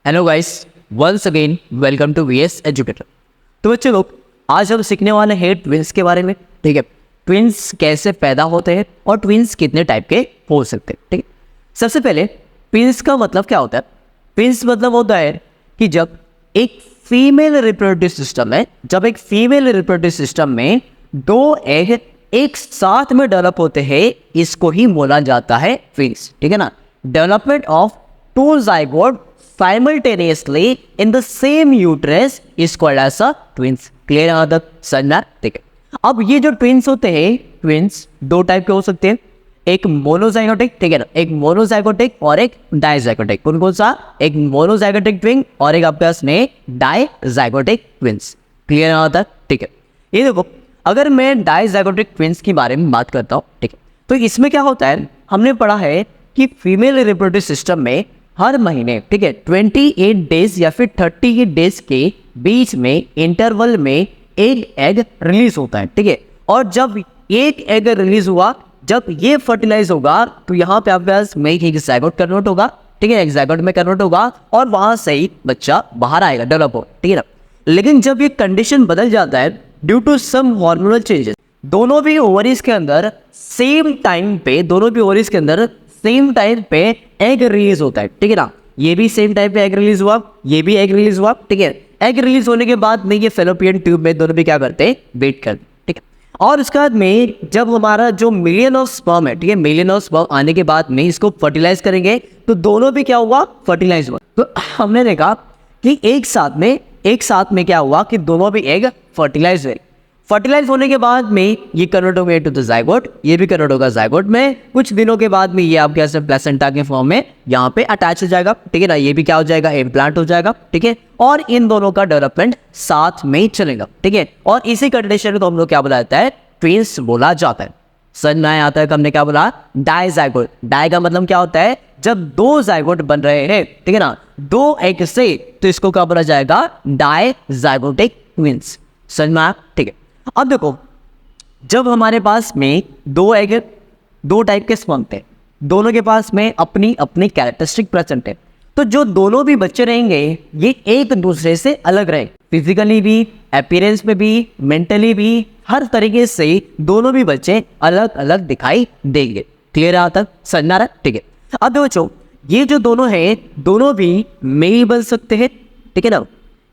Hello guys, once again welcome to VS educator. तो बच्चों लोग, आज हम सीखने वाले हैं ट्विंस के बारे में। ठीक है, ट्विंस कैसे पैदा होते हैं और ट्विंस कितने टाइप के हो सकते हैं। ठीक है, सबसे पहले ट्विंस का मतलब क्या होता है। ट्विंस मतलब होता है कि जब एक फीमेल रिप्रोडक्टिव सिस्टम में दो एग एक साथ में डेवलप होते हैं, इसको ही बोला जाता है ट्विंस। ठीक है ना, development of two zygote simultaneously in the same uterus is called as a twins। Clear है तक समझना? ठीक है, अब ये जो ट्विंस होते हैं, ट्विंस दो टाइप के हो सकते हैं, एक मोनोजाइगोटिक, ठीक है ना, एक मोनोजाइगोटिक और एक डाइजाइगोटिक। कौन कौन सा? एक मोनोजाइगोटिक ट्विन और एक आपके पास में डाइजाइगोटिक ट्विंस। क्लियर है तक? ठीक है, ये देखो, अगर मैं डाइजाइगोटिक ट्विंस के बारे में बात करता हूँ, ठीक है, तो इसमें क्या होता है, हमने पढ़ा है कि फीमेल रिप्रोडक्टिव सिस्टम में हर महीने, ठीक है, 28 डेज या फिर 38 डेज के बीच में इंटरवल में एक एग रिलीज होता है। ठीक है, और जब एक एग रिलीज हुआ, जब ये फर्टिलाइज होगा, तो यहाँ पे आपके पास में एक ज़ाइगोट कन्वर्ट होगा। ठीक है, एक ज़ाइगोट में कन्वर्ट होगा और वहां से ही बच्चा बाहर आएगा, डेवलप हो। ठीक है ना, लेकिन जब ये कंडीशन बदल जाता है due to some hormonal changes, दोनों भी ओवरीज के अंदर सेम टाइम पे एग रिलीज होता है। ठीक है ना, ये भी सेम टाइम पे एग रिलीज हुआ, ये भी एग रिलीज हुआ। ठीक है, एग रिलीज होने के बाद में ये फेलोपियन ट्यूब में दोनों भी क्या करते हैं, वेट करते हैं। ठीक है, और उसके बाद में जब हमारा जो मिलियन ऑफ स्पर्म है, ठीक है, मिलियन ऑफ स्पर्म आने के बाद में इसको फर्टिलाइज करेंगे, तो दोनों भी क्या हुआ, फर्टिलाइज हुआ। तो हमने देखा कि एक साथ में क्या हुआ कि दोनों भी एग फर्टिलाइज हुए। फर्टिलाइज होने के बाद में ये कन्वर्ट हो गया टू द ज़ाइगोट, ये भी कन्वर्ट होगा ज़ाइगोट में। कुछ दिनों के बाद में ये आपके ऐसे प्लेसेंटा के फॉर्म में यहाँ पे अटैच हो जाएगा। ठीक है ना, ये भी क्या हो जाएगा, इम्प्लांट हो जाएगा। ठीक है, और इन दोनों का डेवलपमेंट साथ में चलेगा। ठीक है, और इसी कंडीशन को हम लोग क्या बोला जाता है, ट्विंस बोला जाता है। समझ में आता है कि हमने क्या बोला, डाइजाइगोट। डाई का मतलब क्या होता है, जब दो ज़ाइगोट बन रहे हैं, ठीक है ना, दो एग से, तो इसको क्या बोला जाएगा, डाइजाइगोटिक ट्विंस। समझ में आया? ठीक है, अब देखो, जब हमारे पास में दो एग, दो टाइप के स्पर्म थे, दोनों के पास में अपनी अपनी कैरेक्टरिस्टिक प्रेजेंट है, तो जो दोनों भी बच्चे रहेंगे ये एक दूसरे से अलग रहेंगे, फिजिकली भी, अपीयरेंस में भी, मेंटली भी, हर तरीके से दोनों भी बच्चे अलग अलग दिखाई देंगे। क्लियर है तक? समझना रहा? ठीक है, अब बच्चों, ये जो दोनों हैं, दोनों भी मेल बन सकते हैं, ठीक है ना,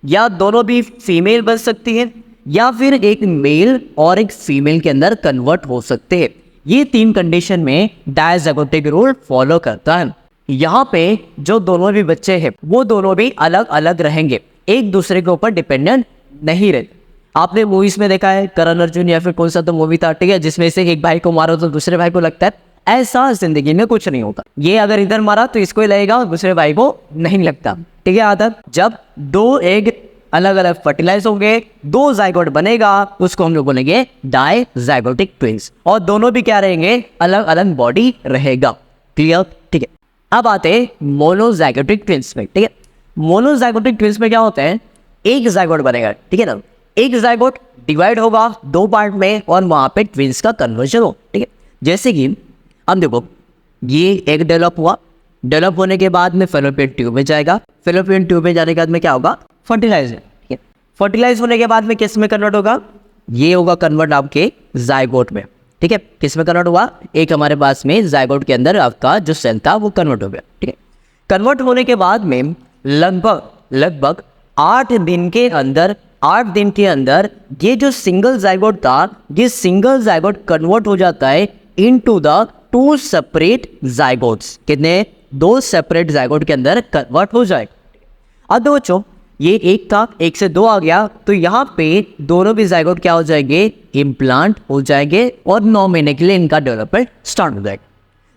या दोनों भी फीमेल बन सकती है, या फिर एक मेल और एक फीमेल के अंदर कन्वर्ट हो सकते हैं। ये तीन कंडीशन में डाइजाइगोटिक रूल फॉलो करता है। यहाँ पे जो दोनों भी बच्चे हैं वो दोनों भी अलग अलग रहेंगे, एक दूसरे के ऊपर डिपेंडेंट नहीं रहते। आपने मूवीज में देखा है, करण अर्जुन या फिर कौन सा तो मूवी था, ठीक है, जिसमें से एक भाई को मारो तो दूसरे भाई को लगता है, ऐसा जिंदगी में कुछ नहीं होता। ये अगर इधर मारा तो इसको ही लगेगा और दूसरे भाई को नहीं लगता। ठीक है, आदत जब दो एग अलग अलग फर्टिलाइज होंगे, दो ज़ाइगोट बनेगा, उसको हम लोग बोलेंगे डाइजाइगोटिक ट्विंस, और दोनों भी क्या रहेंगे, अलग अलग बॉडी रहेगा। क्लियर? ठीक है, अब आते हैं मोनोजाइगोटिक ट्विंस में। ठीक है, मोनोजाइगोटिक ट्विंस में क्या होता है, एक ज़ाइगोट बनेगा, ठीक है ना, एक ज़ाइगोट डिवाइड होगा दो पार्ट में और वहां पे ट्विंस का कन्वर्जन हो। ठीक है, जैसे कि हम देखो, ये एक डेवलप हुआ, डेवलप होने के बाद में फेलोपियन ट्यूब में जाएगा, फेलोपियन ट्यूब में जाने के बाद में क्या होगा, फर्टिलाइज है। ठीक है, फर्टिलाइज होने के बाद में किस में कन्वर्ट होगा, ये होगा कन्वर्ट आपके ज़ाइगोट में। ठीक है, किस में कन्वर्ट हुआ, एक हमारे पास में ज़ाइगोट के अंदर आपका जो सेल था वो कन्वर्ट हो गया। ठीक है, कन्वर्ट होने के बाद में लगभग 8 दिन के अंदर ये जो सिंगल ज़ाइगोट था, ये सिंगल ज़ाइगोट कन्वर्ट हो जाता है इनटू द टू सेपरेट ज़ाइगोट्स। कितने? दो सेपरेट ज़ाइगोट के अंदर कन्वर्ट हो जाएगा। अब बच्चों, ये एक था, एक से दो आ गया, तो यहाँ पे दोनों भी ज़ाइगोट क्या हो जाएंगे, इम्प्लांट हो जाएंगे और 9 महीने के लिए इनका डेवलपमेंट स्टार्ट हो जाएगा।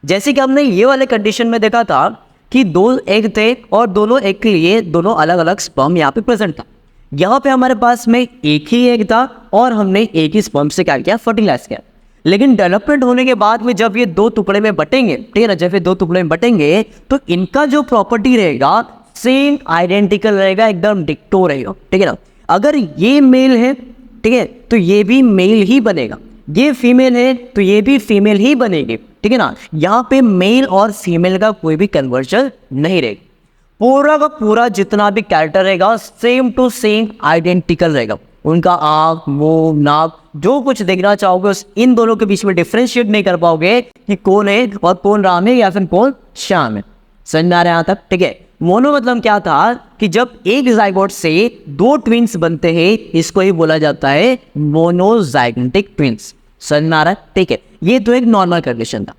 जैसे कि हमने ये वाले कंडीशन में देखा था कि दो एग थे और दोनों एग के लिए दोनों अलग अलग स्पर्म यहाँ पे प्रेजेंट था। यहाँ पे हमारे पास में एक ही एग था और हमने एक ही स्पर्म से क्या किया, फर्टिलाइज किया। लेकिन डेवलपमेंट होने के बाद में जब ये दो टुकड़े में बटेंगे, ठीक है ना, जब ये दो टुकड़े में बटेंगे तो इनका जो प्रॉपर्टी रहेगा सेम आइडेंटिकल रहेगा, एकदम डिक्टो रहेगा। ठीक है ना, अगर ये मेल है, ठीक है, तो ये भी मेल ही बनेगा, ये फीमेल है तो ये भी फीमेल ही बनेगी। ठीक है ना, यहाँ पे मेल और फीमेल का कोई भी कन्वर्जन नहीं रहेगा। पूरा का पूरा जितना भी कैरेक्टर रहेगा सेम टू सेम आइडेंटिकल रहेगा। उनका आँख, मुंह, नाक, जो कुछ देखना चाहोगे उस इन दोनों के बीच में डिफ्रेंशिएट नहीं कर पाओगे कि कौन है और कौन राम है या फिर कौन श्याम है। समझ में आ रहा है यहाँ तक? ठीक है। मोनो मतलब क्या था कि जब एक जाइगोट से दो ट्विंस बनते हैं, इसको ही बोला जाता है मोनोजाइगोटिक ट्विंस। समझ में आ रहा है? ठीक है। ये तो एक नॉर्मल कंडीशन था।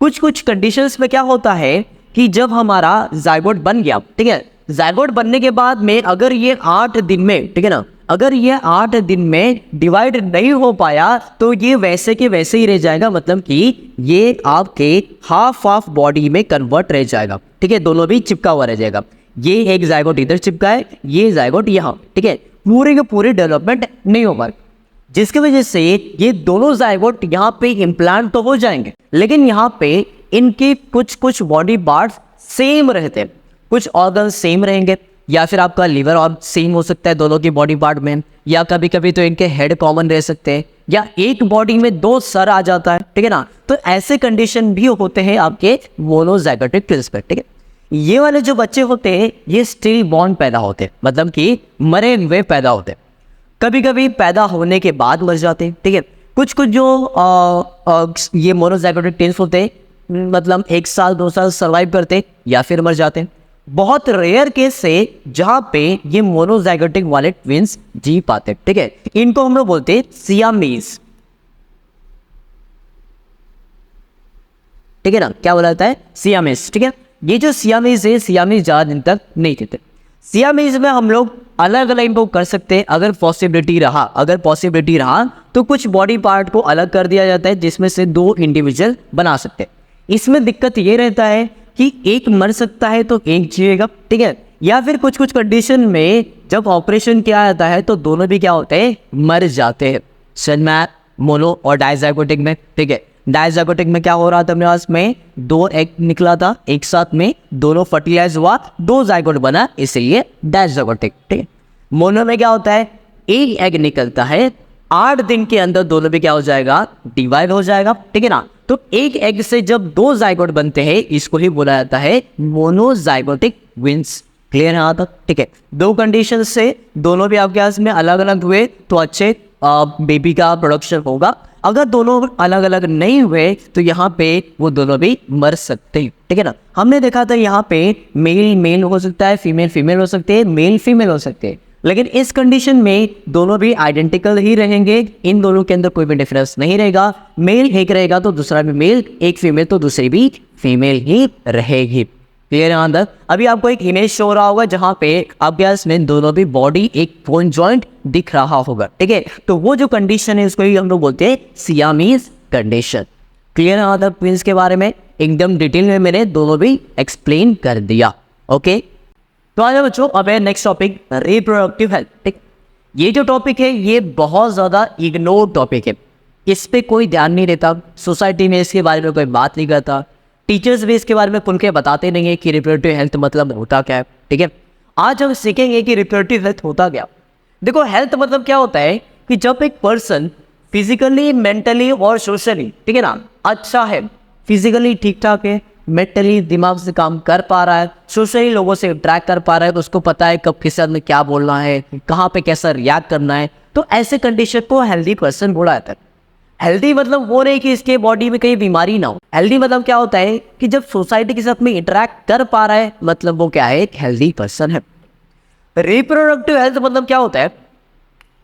कुछ कुछ कंडीशंस में क्या होता है कि जब हमारा जाइगोट बन गया, ठीक है, जाइगोट बनने के बाद में अगर ये 8 दिन में, ठीक है ना, अगर ये 8 दिन में डिवाइड नहीं हो पाया तो ये वैसे के वैसे ही रह जाएगा, मतलब कि ये आपके हाफ ऑफ बॉडी में कन्वर्ट रह जाएगा। ठीक है, दोनों भी चिपका हुआ रह जाएगा। ये एक जाइगोट इधर चिपका है, ये जाइगोट यहाँ, ठीक है, पूरे के पूरे डेवलपमेंट नहीं हो पाए, जिसकी वजह से ये दोनों जाइगोट यहाँ पे इम्प्लांट तो हो जाएंगे, लेकिन यहाँ पे इनके कुछ कुछ बॉडी पार्ट्स सेम रहते हैं, कुछ ऑर्गन सेम रहेंगे, या फिर आपका लिवर और सेम हो सकता है दोनों की बॉडी पार्ट में, या कभी कभी तो इनके हेड कॉमन रह सकते हैं, या एक बॉडी में 2 सर आ जाता है। ठीक है ना, तो ऐसे कंडीशन भी होते हैं आपके मोनोजाइगोटिक ट्विंस पे। ठीक है, ये वाले जो बच्चे होते हैं ये स्टिल बॉर्न पैदा होते हैं, मतलब कि मरे हुए पैदा होते हैं, कभी कभी पैदा होने के बाद मर जाते हैं। ठीक है, कुछ कुछ जो ये मोनोजाइगोटिक ट्विंस होते हैं, मतलब 1 साल 2 साल सर्वाइव करते या फिर मर जाते हैं। बहुत रेयर केस से जहां पे ये मोनोजाइगोटिक वाले ट्विंस जी पाते। ठीक है, इनको हम लोग बोलते हैं सियामीज। ठीक है ना, क्या बोला जाता है? सियामीज। ठीक है, ये जो सियामीज है, सियामीज ज्यादा दिन तक नहीं जीते। सियामीज में हम लोग अलग अलग इनको कर सकते हैं, अगर पॉसिबिलिटी रहा तो कुछ बॉडी पार्ट को अलग कर दिया जाता है, जिसमें से 2 इंडिविजुअल बना सकते हैं। इसमें दिक्कत ये रहता है कि एक मर सकता है तो एक जिएगा। ठीक है, या फिर कुछ कुछ कंडीशन में जब ऑपरेशन किया जाता है तो दोनों भी क्या होते हैं? मर जाते हैं। समझ में आया? मोनो और डायजाइगोटिक में। ठीक है, डायजाइगोटिक में क्या हो रहा था अपने पास में? 2 एग निकला था एक साथ में, दोनों फर्टिलाइज हुआ, 2 जाइगोट बना, इसलिए डायजाइगोटिक। ठीक है, मोनो में क्या होता है? एक एग निकलता है, 8 दिन के अंदर दोनों भी क्या हो जाएगा? डिवाइड हो जाएगा। ठीक है ना, तो एक एग से जब 2 जाइगोट बनते हैं, इसको ही बोला जाता है मोनोजाइगोटिक ट्विंस। क्लियर है यहाँ तक? ठीक है, 2 कंडीशन से दोनों भी आपके पास में अलग अलग हुए तो अच्छे बेबी का प्रोडक्शन होगा। अगर दोनों अलग अलग नहीं हुए तो यहाँ पे वो दोनों भी मर सकते हैं। ठीक है ना, हमने देखा था यहाँ पे मेल मेल हो सकता है, फीमेल फीमेल हो सकते हैं, मेल फीमेल हो सकते हैं, लेकिन इस कंडीशन में दोनों भी आइडेंटिकल ही रहेंगे, इन दोनों के अंदर कोई भी डिफरेंस नहीं रहेगा। मेल एक रहेगा तो दूसरा भी मेल, एक फीमेल तो दूसरी भी फीमेल ही रहेगी। क्लियर है अंदर? अभी आपको एक इमेज शो हो रहा होगा जहां पे आपके पास में दोनों भी बॉडी एक बोन जॉइंट दिख रहा होगा। ठीक है, तो वो जो कंडीशन है उसको ही हम लोग बोलते हैं सियामीज कंडीशन। क्लियर है अंदर? ट्विंस के बारे में एकदम डिटेल में मैंने दोनों भी एक्सप्लेन कर दिया। ओके, तो आइए बच्चों, अब है नेक्स्ट टॉपिक, रिप्रोडक्टिव हेल्थ। ठीक, ये जो टॉपिक है ये बहुत ज़्यादा इग्नोर टॉपिक है, इस पे कोई ध्यान नहीं देता, सोसाइटी में इसके बारे में कोई बात नहीं करता, टीचर्स भी इसके बारे में खुल के बताते नहीं है कि रिप्रोडक्टिव हेल्थ मतलब होता क्या है। ठीक है, आज हम सीखेंगे कि रिप्रोडक्टिव हेल्थ होता क्या। देखो, हेल्थ मतलब क्या होता है कि जब एक पर्सन फिजिकली, मेंटली और सोशली, ठीक है ना, अच्छा है, फिजिकली ठीक ठाक है, मेंटली दिमाग से काम कर पा रहा है, सोशली लोगों से इंटरेक्ट कर पा रहा है, तो उसको पता है कब किस साथ में क्या बोलना है, कहाँ पे कैसा रिएक्ट करना है, तो ऐसे कंडीशन को हेल्दी पर्सन बोला जाता है। हेल्दी मतलब वो नहीं कि इसके बॉडी में कहीं बीमारी ना हो। हेल्दी मतलब क्या होता है कि जब सोसाइटी के साथ में इंटरेक्ट कर पा रहा है, मतलब वो क्या है? एक हेल्दी पर्सन है। रिप्रोडक्टिव हेल्थ मतलब क्या होता है?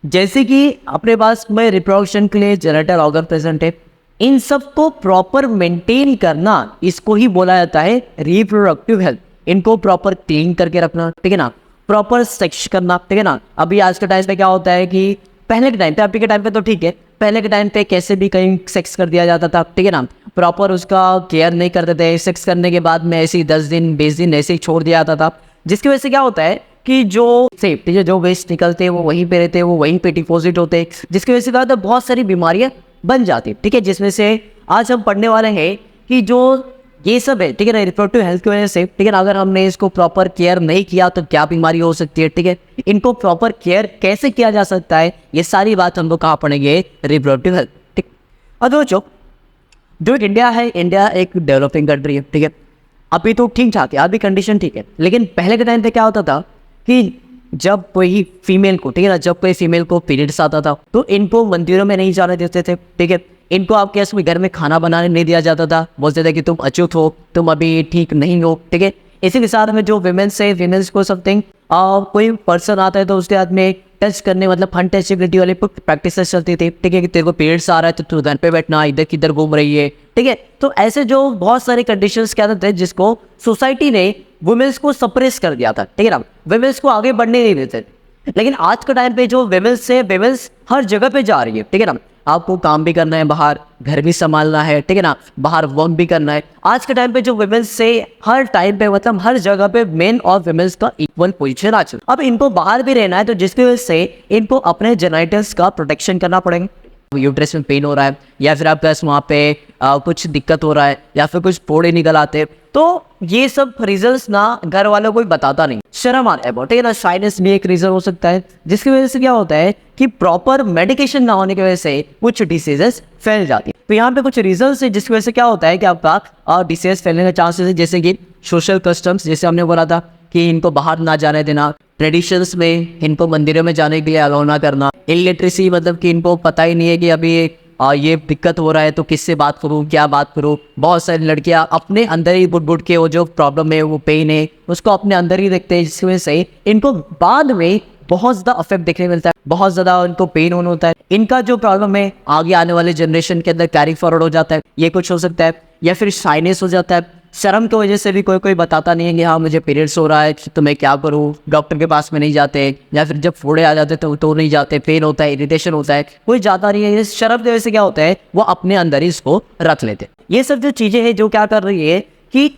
जैसे कि अपने पास में रिप्रोडक्शन के लिए जेनेटल ऑर्गन प्रेजेंट है, इन सब को प्रॉपर मेंटेन करना, इसको ही बोला जाता है रिप्रोडक्टिव हेल्थ। इनको प्रॉपर क्लीन करके रखना, ठीक है ना, प्रॉपर सेक्स करना। ठीक है ना, अभी आज के टाइम पे क्या होता है कि पहले के टाइम पे, अभी के टाइम पे तो ठीक है, पहले के टाइम पे कैसे भी कहीं सेक्स कर दिया जाता था, ठीक है ना, प्रॉपर उसका केयर नहीं करते थे, सेक्स करने के बाद में ऐसे ही 10 दिन 20 दिन ऐसे ही छोड़ दिया जाता था, जिसकी वजह से क्या होता है कि जो सेफ, ठीक है, जो वेस्ट निकलते हैं वो वहीं पे रहते हैं, वो वहीं पे डिपॉजिट होते हैं, जिसकी वजह से क्या होता है? बहुत सारी बीमारियां बन जाती है। ठीक है, जिसमें से आज हम पढ़ने वाले हैं कि जो ये सब है, ठीक है ना, रिप्रोडक्टिव हेल्थ की वजह से, ठीक है ना, अगर हमने इसको प्रॉपर केयर नहीं किया तो क्या बीमारी हो सकती है। ठीक है, इनको प्रॉपर केयर कैसे किया जा सकता है, ये सारी बात हम लोग कहाँ पढ़ेंगे? Reproductive health. ठीक, और दोस्तों, जो इंडिया है, इंडिया एक डेवलपिंग कंट्री है। ठीक है, अभी तो ठीक ठाक है, अभी कंडीशन ठीक है, लेकिन पहले के टाइम पे क्या होता था कि जब कोई फीमेल को, ठीक है ना, जब कोई फीमेल को पीरियड्स आता था तो इनको मंदिरों में नहीं जाने देते थे, ठीक है, इनको आपके इसमें घर में खाना बनाने नहीं दिया जाता था, बोलते थे कि तुम अछूत हो, तुम अभी ठीक नहीं हो, ठीक है। इसी के साथ में जो विमेंस है, विमेंस को समथिंग कोई पर्सन आता है तो उसके हाथ में टच करने, मतलब अनटचेबिलिटी वाली प्रैक्टिस चलती थी, ठीक है, कि तेरे को पीरियड्स आ रहा है तो तू घर पे बैठना, इधर किधर घूम रही है, ठीक है। तो ऐसे जो बहुत सारे कंडीशंस क्या थे जिसको सोसाइटी ने वुमेन्स को सप्रेस कर दिया था, ठीक है ना, वुमेन्स को आगे बढ़ने नहीं देते। लेकिन आज के टाइम पे जो वुमेन्स है, वुमेन्स हर जगह पे जा रही है, ठीक है ना, आपको काम भी करना है बाहर, घर भी संभालना है, ठीक है ना, बाहर वर्क भी करना है। आज के टाइम पे जो वुमेन्स से हर टाइम पे, मतलब हर जगह पे मेन और वुमेन्स का इक्वल पोजीशन आ चुका। अब इनको बाहर भी रहना है तो जिसकी वजह से इनको अपने जेनिटल्स का प्रोटेक्शन करना पड़ेगा। यूट्रस में पेन हो रहा है या फिर आपके पास वहाँ पे कुछ दिक्कत हो रहा है या फिर कुछ फोड़े निकल आते, तो ये सब रीजंस ना घर वालों को बताता नहीं, शर्म आता है बहुत, ठीक है ना। शाइनेस भी एक रीजन हो सकता है, जिसकी वजह से क्या होता है कि प्रॉपर मेडिकेशन ना होने की वजह से कुछ डिसीजेस फैल जाती है। तो यहाँ पे कुछ रीजंस है जिसकी वजह से क्या होता है कि आपका डिसीज फैलने के चांसेस है, जैसे कि सोशल कस्टम्स, जैसे हमने बोला था कि इनको बाहर ना जाने देना, ट्रेडिशंस में इनको मंदिरों में जाने के लिए अलाउ ना करना, इलिटरेसी मतलब कि इनको पता ही नहीं है कि अभी ये दिक्कत हो रहा है तो किससे बात करूँ, क्या बात करूँ। बहुत सारी लड़कियां अपने अंदर ही बुट बुट के वो जो प्रॉब्लम है, वो पेन है, उसको अपने अंदर ही देखते हैं, जिसकी वजह से इनको बाद में बहुत ज़्यादा अफेक्ट देखने मिलता है, बहुत ज़्यादा उनको पेन होना होता है। इनका जो प्रॉब्लम है आगे आने वाले जनरेशन के अंदर कैरी फॉरवर्ड हो जाता है, ये कुछ हो सकता है। या फिर शाइनेस हो जाता है, शर्म की वजह से भी कोई कोई बताता नहीं है कि हाँ मुझे पीरियड्स हो रहा है तो मैं क्या करूँ, डॉक्टर के पास में नहीं जाते, या फिर जब फोड़े आ जाते तो नहीं जाते, पेन होता है, इरिटेशन होता है, कोई जाता नहीं है। ये शर्म की वजह से क्या होता है, वो अपने अंदर ही इसको रख लेते। ये सब जो चीज़ें हैं जो क्या कर रही है कि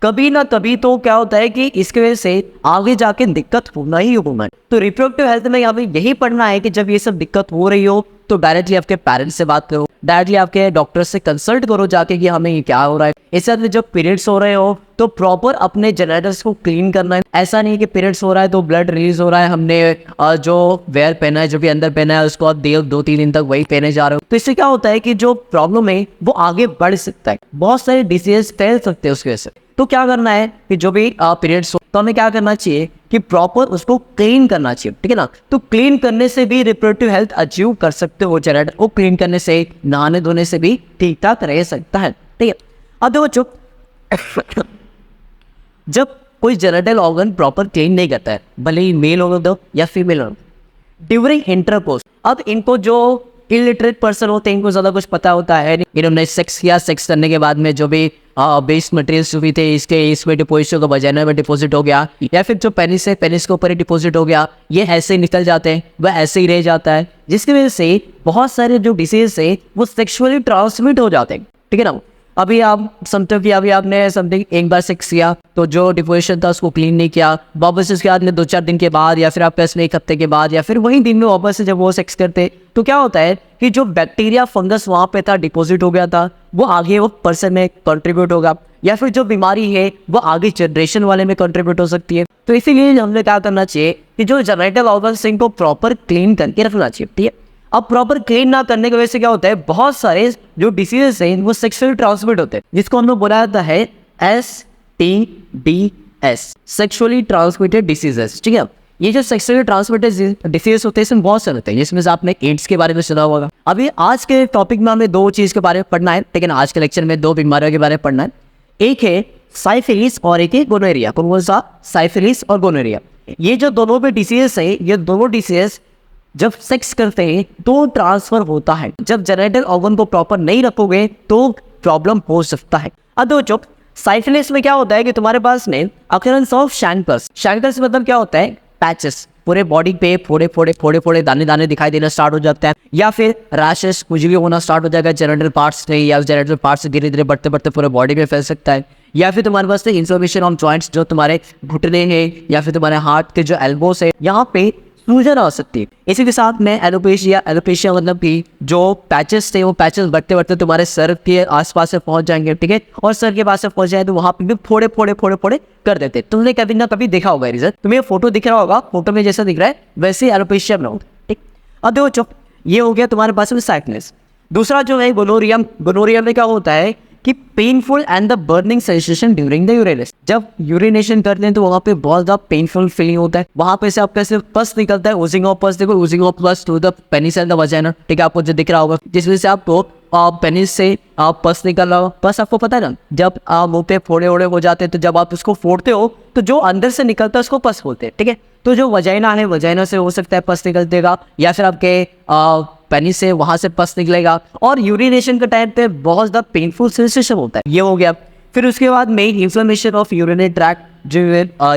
कभी ना कभी तो क्या होता है कि इसकी वजह से आगे जाके दिक्कत होना ही होना। तो रिप्रोडक्टिव हेल्थ में यहाँ पे यही पढ़ना है कि जब ये सब दिक्कत हो रही हो तो डायरेक्टली आपके पेरेंट्स से बात करो, डायरेक्टली आपके डॉक्टर से कंसल्ट करो जाके कि हमें ये क्या हो रहा है। इस साथ में जब पीरियड्स हो रहे हो तो प्रॉपर अपने जेनिटल्स को क्लीन करना है। ऐसा नहीं कि पीरियड्स हो रहा है तो ब्लड रिलीज हो रहा है, हमने जो वेयर पहना है, जो भी अंदर पहना है, उसको आप 2-3 दिन तक वही पहने जा रहे हो, तो इससे क्या होता है कि जो प्रॉब्लम है वो आगे बढ़ सकता है, बहुत सारे डिसीज फैल सकते हैं उसकी वजह से। तो क्या करना है कि जो भी पीरियड्स हो तो हमें क्या करना चाहिए कि प्रॉपर उसको क्लीन करना चाहिए, ठीक है ना। तो क्लीन करने से भी रिप्रोडक्टिव हेल्थ अचीव कर सकते हो, जेनिटल को क्लीन करने से, नहाने धोने से भी ठीक ठाक रह सकता है, ठीक है। अब देखो जब कोई जेनिटल ऑर्गन प्रॉपर क्लीन नहीं करता है, भले ही मेल हो दो या फीमेल हो, ड्यूरिंग इंटरकोर्स, अब इनको जो इलिटरेट पर्सन होते हैं इनको ज़्यादा कुछ पता होता है नहीं, इन्होंने सेक्स किया, सेक्स करने के बाद में जो भी बेस्ट मटेरियल्स जो भी थे इसमें डिपोजिट होगा, वजाइना में डिपोजिट हो गया, या फिर जो पेनिस है पेनिस के ऊपर ही डिपोजिट हो गया, ये ऐसे ही निकल जाते हैं, वह ऐसे ही रह जाता है, जिसकी वजह से बहुत सारे जो डिसीज है वो सेक्सुअली ट्रांसमिट हो जाते हैं, ठीक है ना। अभी आप समझो कि अभी आपने समथिंग एक बार सेक्स किया तो जो डिपोजिशन था उसको क्लीन नहीं किया, वापस उसके बाद में 2-4 दिन के बाद या फिर आपके इसमें 1 हफ्ते के बाद या फिर वही दिन में वापस से जब वो सेक्स करते तो क्या होता है कि जो बैक्टीरिया फंगस वहाँ पे था, डिपॉजिट हो गया था, वो आगे वो पर्सन में कंट्रीब्यूट होगा, या फिर जो बीमारी है वो आगे जनरेशन वाले में कंट्रीब्यूट हो सकती है। तो इसीलिए हमें क्या करना चाहिए कि जो जेनिटल ऑर्गन्स इनको प्रॉपर क्लीन करके रखना चाहिए, ठीक है। अब प्रॉपर क्लीन ना करने की वजह से क्या होता है, बहुत सारे जो डिसीजेस हैं वो सेक्सुअली ट्रांसमिट होते हैं, जिसको हम लोग बोला जाता है STDs, सेक्सुअली ट्रांसमिटेड डिसीजेस, ठीक है। ये जो सेक्सुअली ट्रांसमिटेड डिसीज होते हैं इसमें बहुत सारे होते हैं, जिसमें से आपने एड्स के बारे में सुना होगा। अभी आज के टॉपिक में हमें 2 चीज़ के बारे में पढ़ना है, लेकिन आज के लेक्चर में 2 बीमारियों के बारे में पढ़ना है। एक है साइफिलिस और एक है गोनोरिया। कौन सा? साइफिलिस और गोनोरिया। ये जो दोनों पे डिसीज है, ये दोनों डिसीज जब सेक्स करते हैं तो ट्रांसफर होता है। जब जेनिटल ऑर्गन को प्रॉपर नहीं रखोगे तो प्रॉब्लम हो सकता है। अब दो साइफिलिस में क्या होता है कि तुम्हारे पास में अकरेंस ऑफ शैंकर्स, शैंकर्स मतलब क्या होता है, पैचेस, पूरे बॉडी पे फोड़े फोड़े फोड़े फोड़े दाने दाने दिखाई देना स्टार्ट हो जाता है, या फिर रैशेस खुजली होना स्टार्ट हो जाएगा जेनिटल पार्ट्स में, या जेनिटल पार्ट्स से धीरे धीरे बढ़ते बढ़ते पूरे बॉडी में फैल सकता है। या फिर तुम्हारे पास इन्फ्लेमेशन ऑफ जॉइंट्स, जो तुम्हारे घुटने हैं या फिर तुम्हारे हाथ के जो एल्बोस है, यहाँ पे सूजन आ सकती है। इसी के साथ में एलोपेशिया मतलब कि जो पैचेस थे वो पैचेस बढ़ते बढ़ते तुम्हारे सर के आसपास से पहुंच जाएंगे, ठीक है, और सर के पास से पहुंच जाए तो वहां पे भी फोड़े फोड़े फोड़े फोड़े कर देते। तुमने कभी ना कभी देखा होगा रिजल्ट, तुम्हें फोटो दिख रहा होगा, फोटो में जैसा दिख रहा है वैसे एलोपेशिया में होगा, ठीक। अब देखो ये हो गया तुम्हारे पास में साइफिलिस। दूसरा जो है गोनोरिया। गोनोरिया में क्या होता है कि painful and the burning sensation during the urination. जब यूरिनेशन करते हैं तो वहाँ पे बहुत ज़्यादा पेनफुल फीलिंग होता है, वहाँ पे से आपका सिर्फ पस निकलता है, ओजिंग ऑफ पस, देखो oozing of pus to the penis and the vagina, ठीक है, आपको जो दिख रहा होगा, जिस वजह से आपको पेनिस से पस निकल रहा हो। पस आपको पता है ना, जब मुंह पे फोड़े ओड़े हो जाते हैं तो जब आप उसको फोड़ते हो तो जो अंदर से निकलता है उसको पस बोलते हैं, ठीक है। तो जो वजाइना है, वजाइना से हो सकता है पस निकलतेगा, या फिर आपके पेनिस से वहां से पस निकलेगा, और यूरिनेशन के टाइम पे बहुत ज़्यादा पेनफुल सेंसेशन होता है। ये हो गया। फिर उसके बाद main inflammation of urinary tract, जो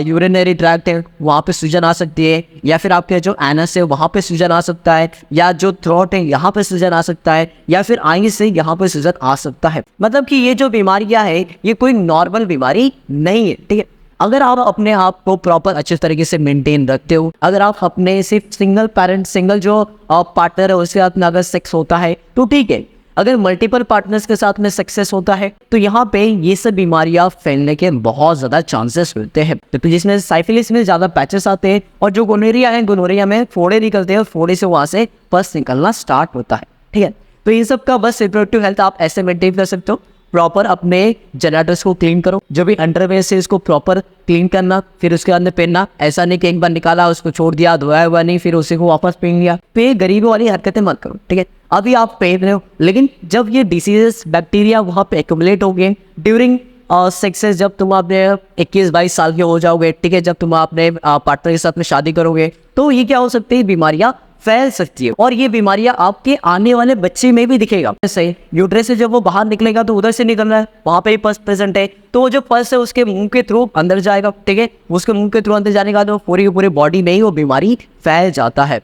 यूरिनरी ट्रैक्ट है वहाँ पे सूजन आ सकती है, या फिर आपके जो एनस है वहाँ पे सूजन आ सकता है, या जो थ्रोट है यहाँ पे सूजन आ सकता है, या फिर आई से यहाँ पे सूजन आ सकता है। मतलब कि ये जो बीमारियाँ है ये कोई नॉर्मल बीमारी नहीं है, ठीक है। अगर आप अपने आप को प्रॉपर अच्छे तरीके से मेंटेन रखते हो, अगर आप अपने सिर्फ सिंगल पेरेंट, सिंगल जो पार्टनर है उसके साथ में अगर सेक्स होता है तो ठीक है, अगर मल्टीपल पार्टनर्स के साथ में सक्सेस होता है तो यहाँ पे ये सब बीमारियां फैलने के बहुत ज़्यादा चांसेस मिलते हैं। तो जिसमें साइफिलिस में ज़्यादा पैचेस आते हैं, और जो गोनोरिया है, गोनोरिया में फोड़े निकलते हैं, और फोड़े से वहाँ से पस निकलना स्टार्ट होता है, ठीक है। तो ये सब का बस रिप्रोडक्टिव हेल्थ आप ऐसे मेंटेन कर सकते हो, प्रॉपर अपने जेनेटर्स को क्लीन करो, जो भी अंडरवेयर से इसको प्रॉपर क्लीन करना, फिर उसके अंदर पहनना। ऐसा नहीं कि एक बार निकाला उसको छोड़ दिया, धोया हुआ नहीं, फिर उसी को वापस पहन लिया। तो ये गरीबों वाली हरकतें मत करो, ठीक है। अभी आप पहन रहे हो, लेकिन जब ये डिसीजेस बैक्टीरिया वहाँ पे एक्यूमुलेट होंगे ड्यूरिंग सक्सेस, जब तुम अपने 21-22 साल के हो जाओगे, ठीक है, जब तुम अपने पार्टनर के साथ में शादी करोगे, तो ये क्या हो सकती है, बीमारियां फैल सकती है, और ये बीमारियां आपके आने वाले बच्चे में भी दिखेगा। जैसे यूट्रस से जब वो बाहर निकलेगा तो उधर से निकल रहा है, वहां पे ही पल्स प्रेजेंट है, तो वो जो पल्स है उसके मुंह के थ्रू अंदर जाएगा, ठीक है। उसके मुंह के थ्रू अंदर जाने का तो पूरी बॉडी में ही वो बीमारी फैल जाता है।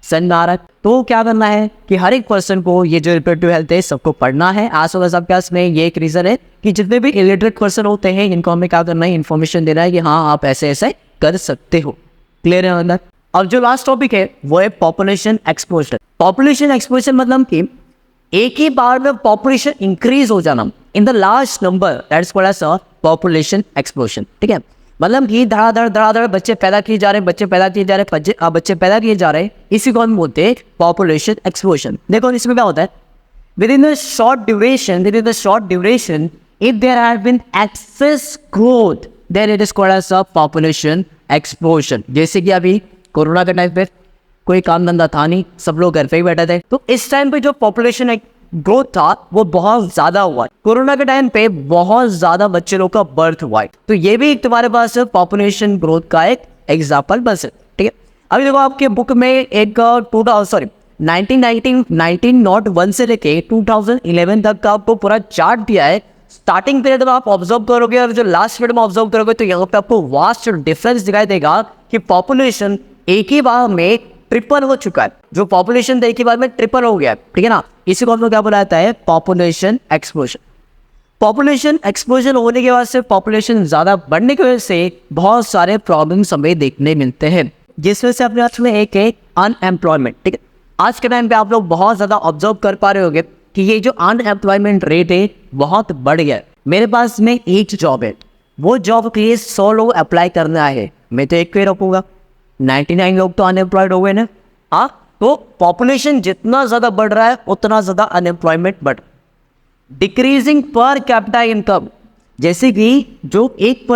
सन आ रहा है, तो क्या करना है कि हर एक पर्सन को ये जो रिप्रोडक्टिव हेल्थ है सबको पढ़ना है। आज वाला सबके पास में ये एक रीजन है कि जितने भी इलिटरेट पर्सन होते हैं इनको हमें क्या करना है, इन्फॉर्मेशन देना है कि हाँ आप ऐसे ऐसे कर सकते हो। क्लियर है अंदर? अब जो लास्ट टॉपिक है वो है पॉपुलेशन एक्सपोजर। पॉपुलेशन एक्सपोजर मतलब कि एक ही बार में पॉपुलेशन इंक्रीज हो जाना in the large number, that's called as population explosion, ठीक है। मतलब कि धड़ाधड़ बच्चे पैदा किए जा रहे हैं, बच्चे पैदा किए जा रहे हैं, इसी को हम बोलते हैं पॉपुलेशन एक्सप्लोजन। देखो इसमें क्या होता है, within a short duration if there have been excess growth then it is called as a population explosion। जैसे कि अभी कोरोना के टाइम पे कोई काम धंधा था नहीं, सब लोग घर पे ही बैठे थे, तो इस टाइम पे जो पॉपुलेशन ग्रोथ था वो बहुत ज्यादा हुआ है। कोरोना के टाइम पे बहुत ज्यादा बच्चे लोग का बर्थ हुआ है, तो ये भी एक तुम्हारे पास पॉपुलेशन ग्रोथ का एक एग्जाम्पल बन सकता है, ठीक है। अभी देखो आपके बुक में एक 1901 से लेके 2011 तक का आपको पूरा चार्ट दिया है। स्टार्टिंग पीरियड में आप ऑब्जर्व करोगे और जो लास्ट पीरियड में ऑब्जर्व करोगे तो यहाँ पे आपको वास्ट डिफरेंस दिखाई देगा कि पॉपुलेशन एक ही बार में ट्रिपल हो चुका है। जो पॉपुलेशन था एक ही बार में ट्रिपल हो गया है, ठीक है ना। इसी को हम लोग क्या बुलाता है, पॉपुलेशन एक्सप्लोजन। पॉपुलेशन एक्सप्लोजन होने के बाद से पॉपुलेशन ज्यादा बढ़ने की वजह से बहुत सारे प्रॉब्लम्स हमें देखने मिलते हैं, जिस वजह से अपने हाथ में एक है अनएम्प्लॉयमेंट, ठीक है। आज के टाइम पे आप लोग बहुत ज्यादा ऑब्जर्व कर पा रहे होंगे कि ये जो अनएम्प्लॉयमेंट रेट है बहुत बढ़ गया है। मेरे पास में एक जॉब है, वो जॉब के लिए 100 लोग अप्लाई करने आए हैं, मैं तो एक पे रखूंगा, 99 लोग तो अनएम्प्लॉयड हो गए ना। हाँ, तो पॉपुलेशन जितना ज्यादा बढ़ रहा है उतना ज्यादा अनएम्प्लॉयमेंट बढ़। डिक्रीजिंग पर कैपिटा इनकम, जैसे कि जो एक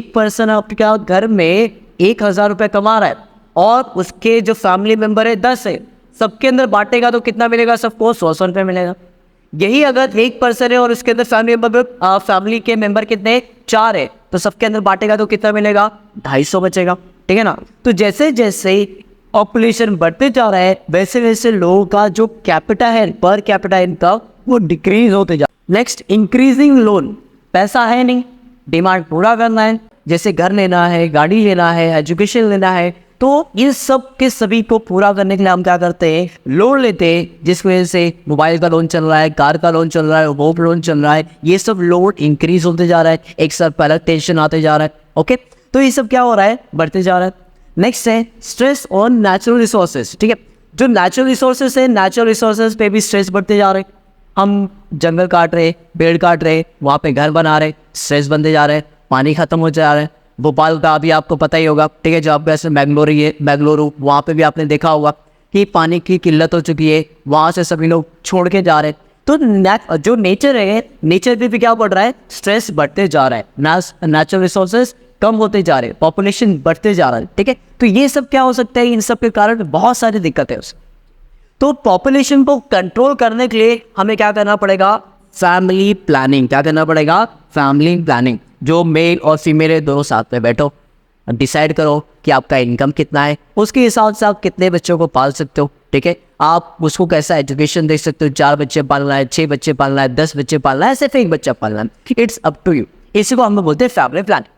पर्सन आपके घर में 1000 रुपये कमा रहा है और उसके जो फैमिली मेंबर है 10 है, सबके अंदर बांटेगा तो कितना मिलेगा, सबको 100 रुपये मिलेगा। यही अगर एक पर्सन है और उसके अंदर फैमिली के मेंबर कितने 4 है, तो सबके अंदर बांटेगा तो कितना मिलेगा, 250 बचेगा, ठीक है ना। तो जैसे जैसे पॉपुलेशन बढ़ते जा रहा है वैसे वैसे लोगों का जो कैपिटा है, पर कैपिटा इनकम, वो डिक्रीज होते जा। नेक्स्ट, इंक्रीजिंग लोन, पैसा है नहीं, डिमांड पूरा करना है, जैसे घर लेना है, गाड़ी लेना है, एजुकेशन लेना है, तो इन सब के सभी को पूरा करने के लिए हम क्या करते हैं, लोन लेते हैं, जिस वजह से मोबाइल का लोन चल रहा है, कार का लोन चल रहा है, होम लोन चल रहा है, ये सब लोन इंक्रीज होते जा रहा है, एक साथ पहला टेंशन आते जा रहा है। ओके, तो ये सब क्या हो रहा है, बढ़ते जा रहा है। नेक्स्ट है स्ट्रेस ऑन नेचुरल रिसोर्सेज, ठीक है। जो नेचुरल रिसोर्सेज है, नेचुरल रिसोर्सेज पे भी स्ट्रेस बढ़ते जा रहे हैं। हम जंगल काट रहे, पेड़ काट रहे, वहाँ पे घर बना रहे, स्ट्रेस बनते जा रहे हैं, पानी खत्म हो जा रहा है। भोपाल का अभी आपको पता ही होगा, ठीक है, जो आपके ऐसे बेंगलुरु, वहाँ पे भी आपने देखा होगा कि पानी की किल्लत हो चुकी है, वहाँ से सभी लोग छोड़ के जा रहे हैं। तो जो नेचर है, नेचर पे भी क्या बढ़ रहा है, स्ट्रेस बढ़ते जा रहा है, नेचुरल रिसोर्सेज कम होते जा रहे हैं, पॉपुलेशन बढ़ते जा रहा है, ठीक है। तो ये सब क्या हो सकता है, इन सब के कारण बहुत सारी दिक्कतें हो सकती। तो पॉपुलेशन को कंट्रोल करने के लिए हमें क्या करना पड़ेगा, फैमिली प्लानिंग। क्या करना पड़ेगा, फैमिली प्लानिंग। जो मेल और फीमेल है दोनों साथ में बैठो, डिसाइड करो कि आपका इनकम कितना है, उसके हिसाब से आप कितने बच्चों को पाल सकते हो, ठीक है। आप उसको कैसा एजुकेशन दे सकते हो, 4 बच्चे पालना है, 6 बच्चे पालना है, 10 बच्चे पालना है, सिर्फ 1 बच्चा पालना है, इट्स अप टू यू। इसी को हम लोग बोलते हैं फैमिली प्लानिंग।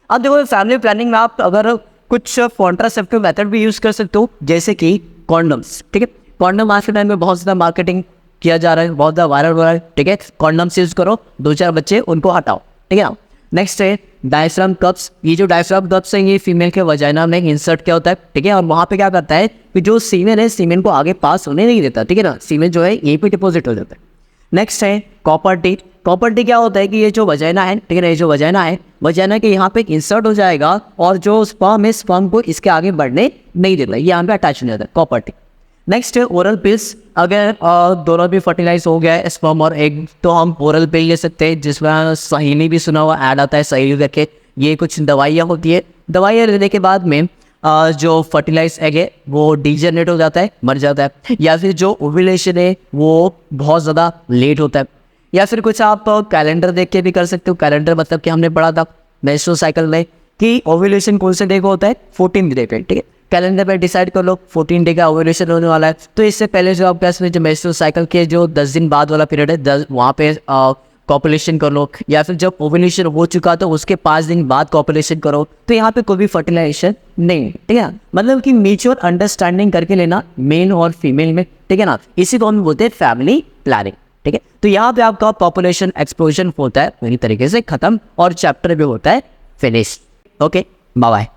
अब देखो फैमिली प्लानिंग में आप अगर कुछ कॉन्ट्रासेप्टिव मेथड भी यूज़ कर सकते हो, जैसे कि कॉन्डम्स, ठीक है। कॉन्डम आज के टाइम में बहुत ज़्यादा मार्केटिंग किया जा रहा है, बहुत ज़्यादा वायरल हो रहा है, ठीक है। कॉन्डम्स यूज़ करो, 2-4 बच्चे उनको हटाओ, ठीक है। नेक्स्ट है डायफ्राम कप्स। ये जो डायफ्राम कप्स हैं ये फीमेल के वजाइना में इंसर्ट क्या होता है, ठीक है। और वहाँ पे क्या करता है कि जो सीमेन है, सीमेन को आगे पास होने नहीं देता, ठीक है ना। सीमेन जो है यहीं पे डिपॉजिट हो जाता है। नेक्स्ट है कॉपर टी। कॉपर टी क्या होता है कि ये जो वजाइना है, ठीक है ना, ये जो वजाइना है, वजाइना के यहाँ पे इंसर्ट हो जाएगा और जो स्पर्म है, स्पर्म को इसके आगे बढ़ने नहीं देता, ये यहाँ पे अटैच हो जाता है, कॉपर टी। नेक्स्ट है ओरल पिल्स। अगर दोनों भी फर्टिलाइज हो गया है, स्पर्म और एग, तो हम ओरल पिल ले सकते हैं, जिसमें सहीनी भी सुना हुआ ऐड आता है, सही करके। ये कुछ दवाइयाँ होती है, दवाइयाँ लेने के बाद में जो फर्टिलाइज एग है वो डीजनरेट हो जाता है, मर जाता है, या फिर जो ओव्यूलेशन है वो बहुत ज़्यादा लेट होता है। या फिर कुछ आप कैलेंडर देख के भी कर सकते हो। कैलेंडर मतलब कि हमने पढ़ा था मेंस्ट्रुअल साइकिल में कि ओव्यूलेशन कौन से डे को होता है, 14 डे पे, ठीक है। कैलेंडर पे डिसाइड कर लो 14 डे का ओव्यूलेशन होने वाला है, तो इससे पहले जो आपके पास में जो मेंस्ट्रुअल साइकिल के जो 10 दिन बाद वाला पीरियड है, वहाँ पे कॉपुलेशन कर लो। या फिर जब ओव्यूलेशन हो चुका तो उसके 5 दिन बाद कॉपुलेशन करो, तो यहाँ पे कोई भी फर्टिलाइजेशन नहीं, ठीक है। मतलब कि म्यूचुअल अंडरस्टैंडिंग करके लेना मेल और फीमेल में, ठीक है ना। इसी को हम बोलते हैं फैमिली प्लानिंग, ठीक है। तो यहाँ पे आपका पॉपुलेशन एक्सप्लोजन होता है पूरी तरीके से खत्म और चैप्टर भी होता है फिनिश। Okay, bye bye.